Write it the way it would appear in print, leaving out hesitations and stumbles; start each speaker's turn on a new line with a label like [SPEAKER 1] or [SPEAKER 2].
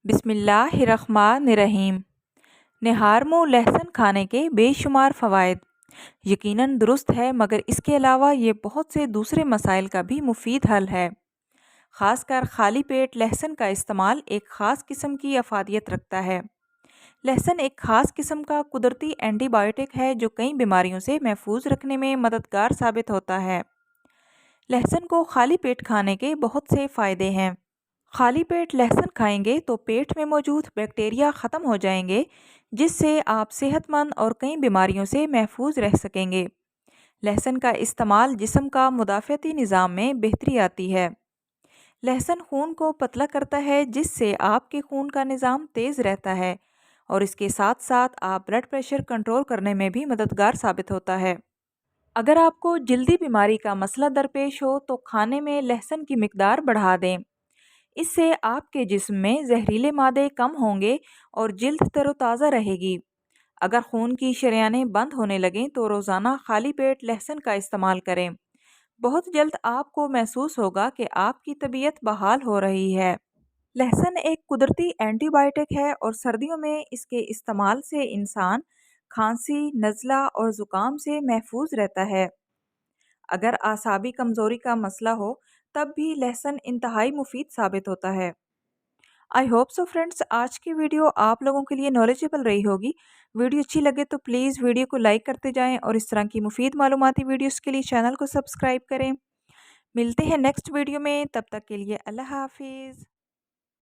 [SPEAKER 1] बिस्मिल्लाहिर्रहमानिर्रहीम। निहार मुँह लहसुन खाने के बेशुमार फ़वाइद। यकीनन दुरुस्त है, मगर इसके अलावा ये बहुत से दूसरे मसाइल का भी मुफीद हल है। ख़ासकर खाली पेट लहसुन का इस्तेमाल एक ख़ास किस्म की अफादियत रखता है। लहसुन एक ख़ास किस्म का कुदरती एंटीबायोटिक है जो कई बीमारियों से महफूज रखने में मददगार साबित होता है। लहसुन को खाली पेट खाने के बहुत से फ़ायदे हैं। खाली पेट लहसुन खाएंगे तो पेट में मौजूद बैक्टीरिया ख़त्म हो जाएंगे, जिससे आप सेहतमंद और कई बीमारियों से महफूज रह सकेंगे। लहसुन का इस्तेमाल जिस्म का मुदाफ़ती निज़ाम में बेहतरी आती है। लहसुन खून को पतला करता है, जिससे आपके खून का निज़ाम तेज़ रहता है और इसके साथ साथ आप ब्लड प्रेशर कंट्रोल करने में भी मददगार साबित होता है। अगर आपको जल्दी बीमारी का मसला दरपेश हो तो खाने में लहसुन की मिकदार बढ़ा दें। इससे आपके जिस्म में जहरीले मादे कम होंगे और जिल्द तरोताज़ा रहेगी। अगर खून की शरेयानें बंद होने लगें तो रोज़ाना खाली पेट लहसुन का इस्तेमाल करें। बहुत जल्द आपको महसूस होगा कि आपकी तबीयत बहाल हो रही है। लहसुन एक कुदरती एंटीबायोटिक है और सर्दियों में इसके इस्तेमाल से इंसान खांसी, नज़ला और ज़ुकाम से महफूज रहता है। अगर आसाबी कमज़ोरी का मसला हो तब भी लहसुन इंतहाई मुफीद साबित होता है। आई होप सो फ्रेंड्स, आज की वीडियो आप लोगों के लिए नॉलेजेबल रही होगी। वीडियो अच्छी लगे तो प्लीज़ वीडियो को लाइक करते जाएं और इस तरह की मुफीद मालूमाती वीडियोस के लिए चैनल को सब्सक्राइब करें। मिलते हैं नेक्स्ट वीडियो में, तब तक के लिए अल्लाह हाफिज़।